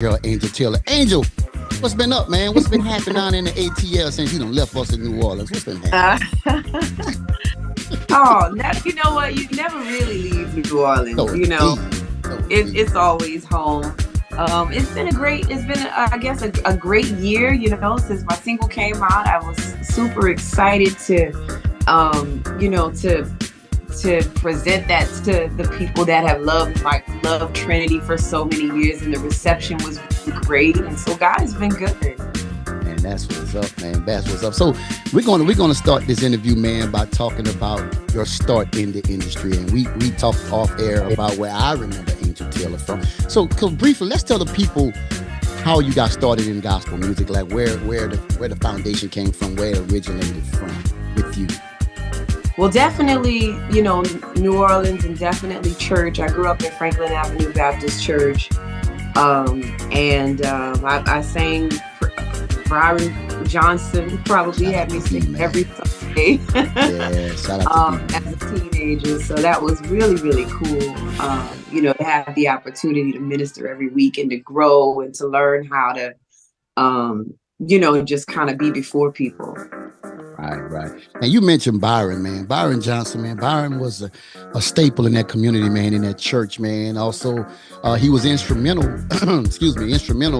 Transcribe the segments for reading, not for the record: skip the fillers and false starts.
girl Angel Taylor. Angel, what's been up, man? What's been happening down in the ATL since you done left us in New Orleans? What's been happening? Uh, oh, you know what? You never really leave New Orleans. So It's always home. It's been, I guess, a great year. Since my single came out, I was super excited to present that to the people that have loved Trinity for so many years, and the reception was great, and so God has been good. Man, that's what's up, man. That's what's up. So we're gonna start this interview, man, by talking about your start in the industry, and we talked off air about where I remember Angel Taylor from. So briefly, let's tell the people how you got started in gospel music, like where the foundation came from, where it originated from with you. Well, definitely, New Orleans, and definitely church. I grew up in Franklin Avenue Baptist Church, and I sang. Byron Johnson probably had me sing every Sunday shout out to as a teenager. So that was really, really cool, to have the opportunity to minister every week and to grow and to learn how to, just kind of be before people. Right. And you mentioned Byron, man. Byron Johnson, man. Byron was a staple in that community, man, in that church, man. Also, he was instrumental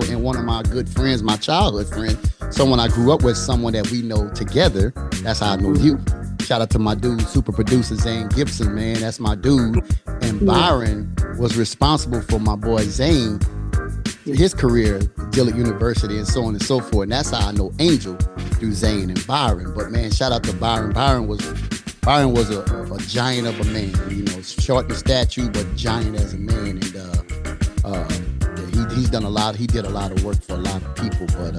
in one of my good friends, my childhood friend, someone I grew up with, someone that we know together. That's how I know you. Shout out to my dude, super producer Zane Gibson, man. That's my dude. And Byron was responsible for my boy Zane, his career, Dillard University, and so on and so forth. And that's how I know Angel, through Zane and Byron. But man, shout out to Byron. Byron was a giant of a man, short in stature, but giant as a man. And he's done a lot. He did a lot of work for a lot of people. But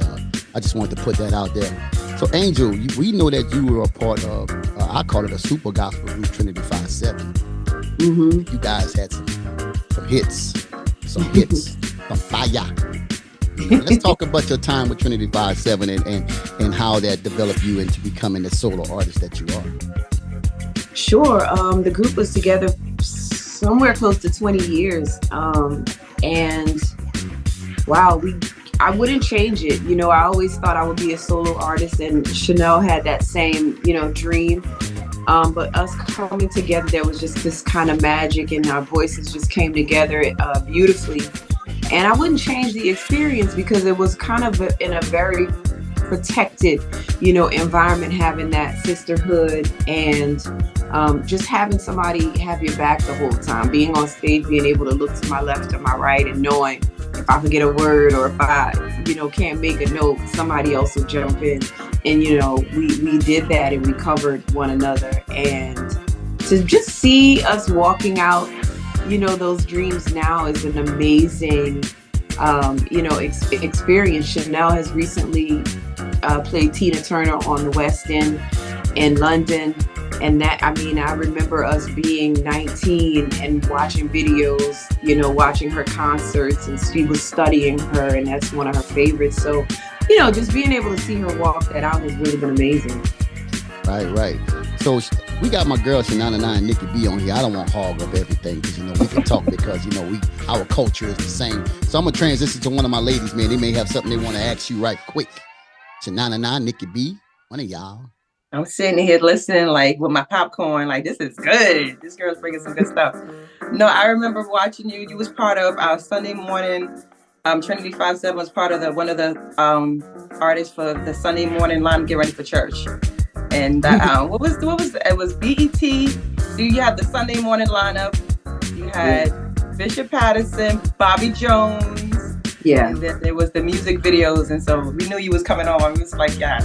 I just wanted to put that out there. So Angel, we know that you were a part of, I call it a super gospel group, Trinity 5-7. Mm-hmm. You guys had some hits, some fire. Let's talk about your time with Trinity 5-7 and how that developed you into becoming the solo artist that you are. Sure. The group was together somewhere close to 20 years. And wow, I wouldn't change it. I always thought I would be a solo artist, and Chanel had that same, dream. But us coming together, there was just this kind of magic, and our voices just came together beautifully. And I wouldn't change the experience because it was kind of in a very protected, environment, having that sisterhood and just having somebody have your back the whole time, being on stage, being able to look to my left or my right and knowing if I forget a word or if I, can't make a note, somebody else will jump in. And, we did that, and we covered one another. And to just see us walking out, those dreams now is an amazing, experience. Chanel has recently played Tina Turner on the West End in London. And I remember us being 19 and watching videos, watching her concerts, and she was studying her, and that's one of her favorites. So, just being able to see her walk that out has really been amazing. Right. So we got my girl Shanana Nikki B on here. I don't want to hog up everything because we can talk because our culture is the same. So I'm gonna transition to one of my ladies, man. They may have something they want to ask you right quick. Shanana Nikki B, one of y'all. I'm sitting here listening, like with my popcorn, like this is good. This girl's bringing some good stuff. No, I remember watching you. You was part of our Sunday morning. Trinity 5-7 was part of one of the artists for the Sunday morning line, Get Ready for Church. And what was it was BET. So you had the Sunday morning lineup. You had Bishop Patterson, Bobby Jones. Yeah. And then there was the music videos, and so we knew you was coming on. We was like, yeah.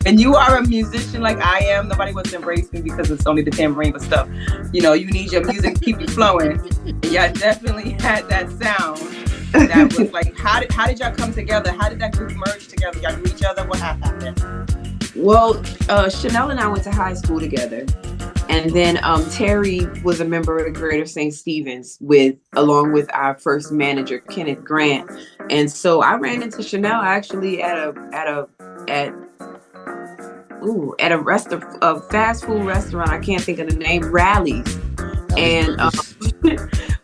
And you are a musician like I am. Nobody wants to embrace me because it's only the tambourine, but stuff. You need your music to keep you flowing. And y'all definitely had that sound. That was like, how did y'all come together? How did that group merge together? Y'all knew each other? What happened? Well, Chanel and I went to high school together. And then Terry was a member of the Greater St. Stephen's along with our first manager, Kenneth Grant. And so I ran into Chanel actually at a fast food restaurant. I can't think of the name, Rally's. And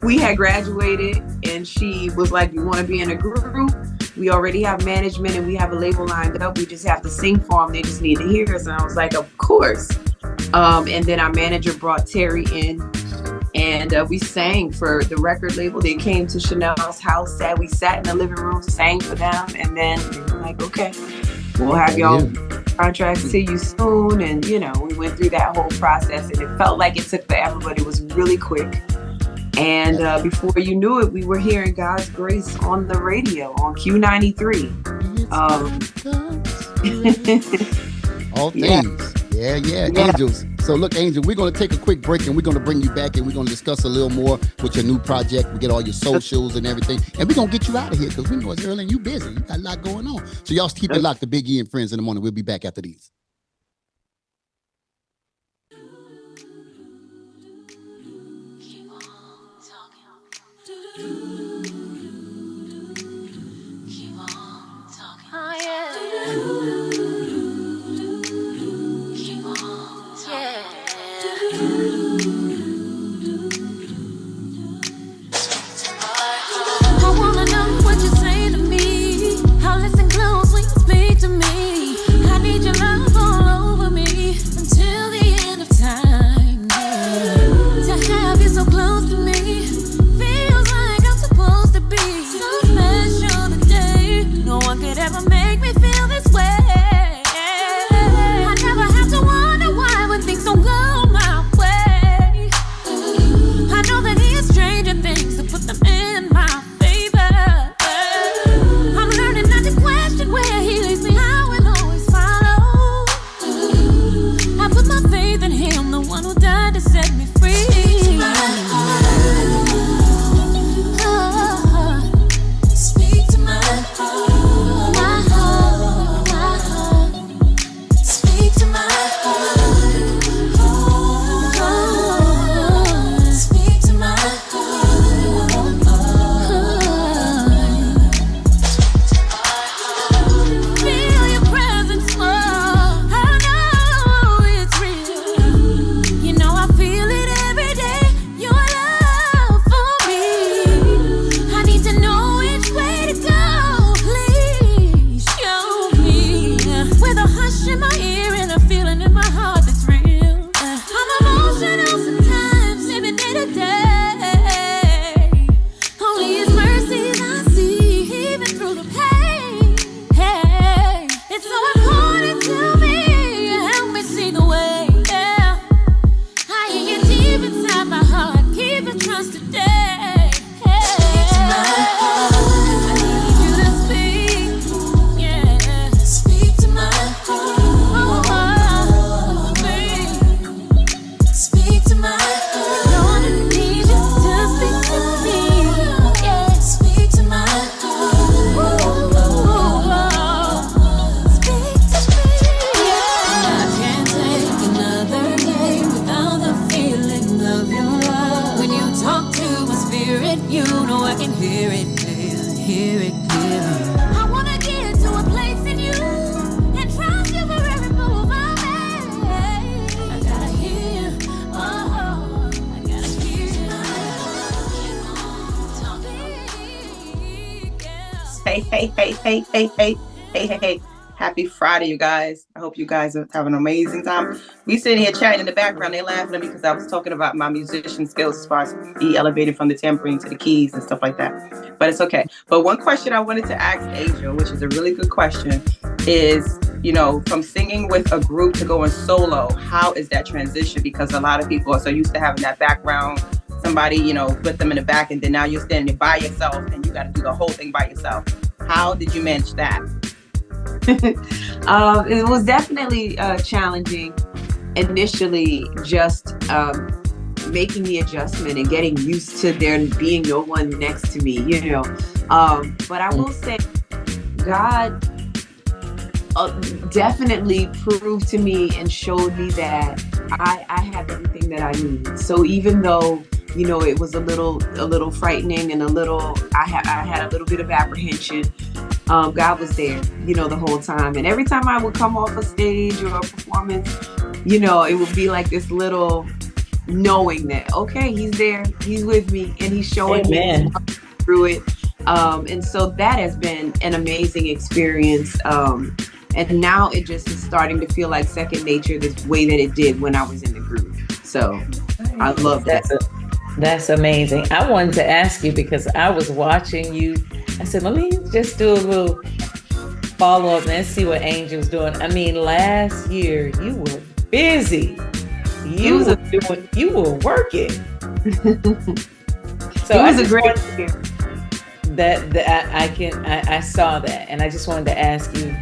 we had graduated, and she was like, "You want to be in a group? We already have management and we have a label lined up. We just have to sing for them. They just need to hear us." And I was like, "Of course." And then our manager brought Terry in, and we sang for the record label. They came to Chanel's house, we sat in the living room, sang for them, and then they were like, "Okay, we'll have y'all contracts to you soon." And we went through that whole process, and it felt like it took forever, but it was really quick. And before you knew it, we were hearing God's Grace on the radio on Q93. All things. Yeah. Angels. So look, Angel, we're going to take a quick break, and we're going to bring you back, and we're going to discuss a little more with your new project. We get all your socials and everything, and we're going to get you out of here because we know it's early and you busy. You got a lot going on. So y'all keep it locked to Big E and Friends in the Morning. We'll be back after these. Hey. Happy Friday, you guys. I hope you guys are having an amazing time. We sitting here chatting in the background. They laughing at me because I was talking about my musician skills as far as me elevating from the tambourine to the keys and stuff like that. But it's okay. But one question I wanted to ask Angel, which is a really good question, is, from singing with a group to going solo, how is that transition? Because a lot of people are so used to having that background, somebody, put them in the back, and then now you're standing by yourself and you got to do the whole thing by yourself. How did you manage that? It was definitely challenging initially, just making the adjustment and getting used to there being no one next to me, But I will say, God definitely proved to me and showed me that I have everything that I need. So even though it was a little frightening and I had a little bit of apprehension, God was there, the whole time. And every time I would come off a stage or a performance, it would be like this little knowing that, okay, he's there, he's with me, and he's showing Amen. me through it. And so that has been an amazing experience. And now it just is starting to feel like second nature the way that it did when I was in the group. So I love that. That's amazing. I wanted to ask you because I was watching you. I said, let me just do a little follow up and see what Angel's doing. I mean, last year you were busy. You were working. So it was a great year. I saw that, and I just wanted to ask you,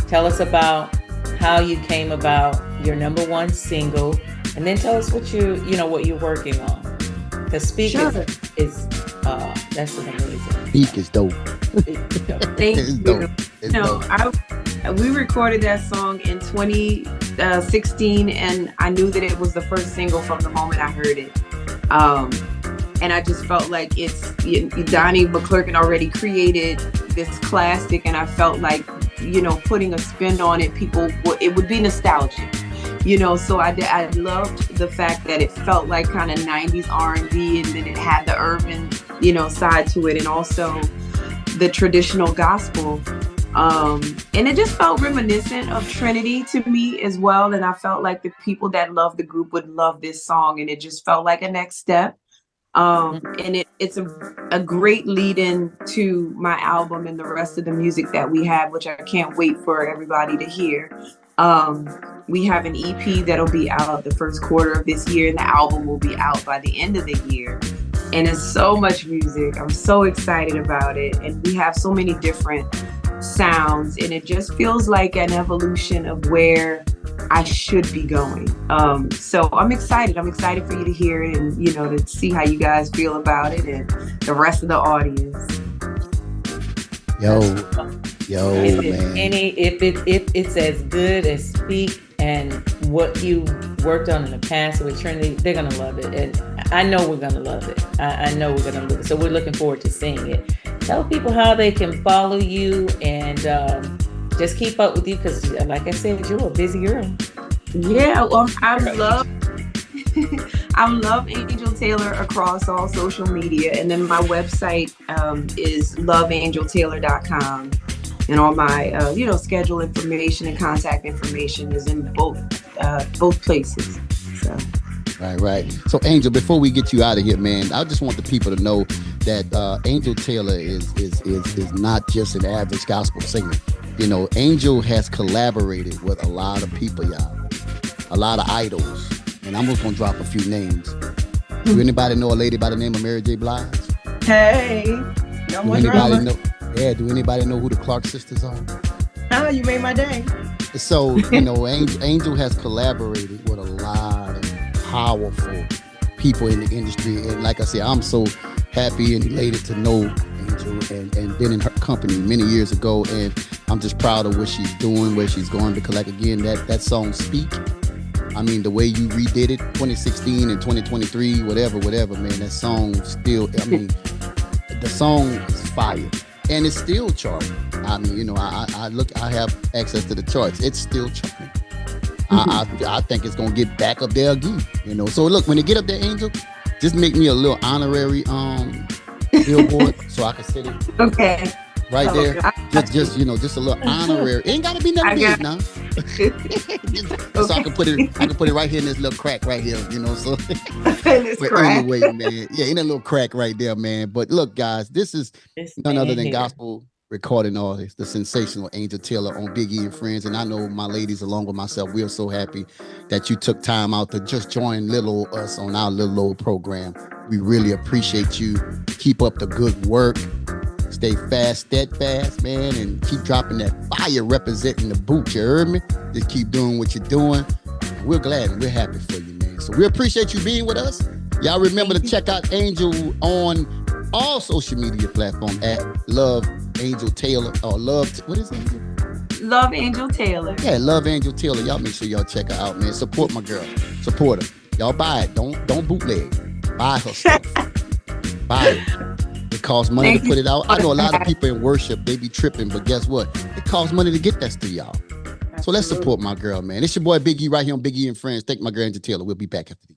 tell us about how you came about your number one single, and then tell us what you're working on. Because Speak is that's an amazing. Speak is dope. Thank you. We recorded that song in 2016, and I knew that it was the first single from the moment I heard it. And I just felt like Donnie McClurkin already created this classic, and I felt like, putting a spin on it, it would be nostalgic. So I loved the fact that it felt like kind of 90s R&B, and then it had the urban, side to it, and also the traditional gospel. And it just felt reminiscent of Trinity to me as well. And I felt like the people that love the group would love this song, and it just felt like a next step. And it's a great lead-in to my album and the rest of the music that we have, which I can't wait for everybody to hear. We have an EP that'll be out the first quarter of this year, and the album will be out by the end of the year. And it's so much music. I'm so excited about it. And we have so many different sounds, and it just feels like an evolution of where I should be going. So I'm excited. I'm excited for you to hear it, and to see how you guys feel about it, and the rest of the audience. Yo, man. If it's as good as Speak and what you worked on in the past with Trinity, they're gonna love it, and I know we're gonna love it. I know we're gonna love it. So we're looking forward to seeing it. Tell people how they can follow you and just keep up with you, because like I said, you're a busy girl. Yeah, well, I love Angel Taylor across all social media, and then my website is loveangeltaylor.com, and all my schedule information and contact information is in both places. So. Right. So Angel, before we get you out of here, man, I just want the people to know that Angel Taylor is not just an average gospel singer. Angel has collaborated with a lot of people, y'all, a lot of idols, and I'm just gonna drop a few names. Do anybody know a lady by the name of Mary J. Blige? Hey, no more drama. Do anybody know who the Clark sisters are? Oh, you made my day. So Angel has collaborated with a lot of powerful people in the industry, and like I said, I'm so happy and elated to know Angel and been in her company many years ago, and I'm just proud of what she's doing, where she's going, because like again, that song Speak, I mean, the way you redid it 2016 and 2023, whatever, man, that song still, the song is fire, and it's still charting. I mean, I have access to the charts, it's still charting. I think it's gonna get back up there again, So look, when they get up there, Angel, just make me a little honorary billboard so I can sit it. Okay. Right there. Just a little honorary. It ain't gotta be nothing big now. So I can put it right here in this little crack right here, So anyway, man. Yeah, in a little crack right there, man. But look, guys, this is none other than gospel recording artist, the sensational Angel Taylor on Big E and Friends. And I know my ladies, along with myself, we are so happy that you took time out to just join little old us on our little old program. We really appreciate you. Keep up the good work. Stay fast, steadfast, man, and keep dropping that fire representing the boot. You heard me? Just keep doing what you're doing. We're glad and we're happy for you, man. So we appreciate you being with us. Y'all remember to check out Angel on all social media platforms at Love Angel Taylor, or what is it? Love Angel Taylor. Yeah, Love Angel Taylor. Y'all make sure y'all check her out, man. Support my girl. Support her. Y'all buy it. Don't bootleg. Buy her stuff. Buy it. It costs money to put it out. I know a lot of people in worship, they be tripping, but guess what? It costs money to get that to y'all. So let's support my girl, man. It's your boy Big E right here on Big E and Friends. Thank my girl Angel Taylor. We'll be back after these.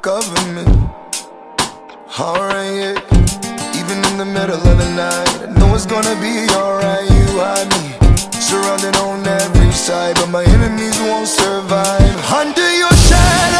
government. Alright, yeah. Even in the middle of the night, I know it's gonna be alright.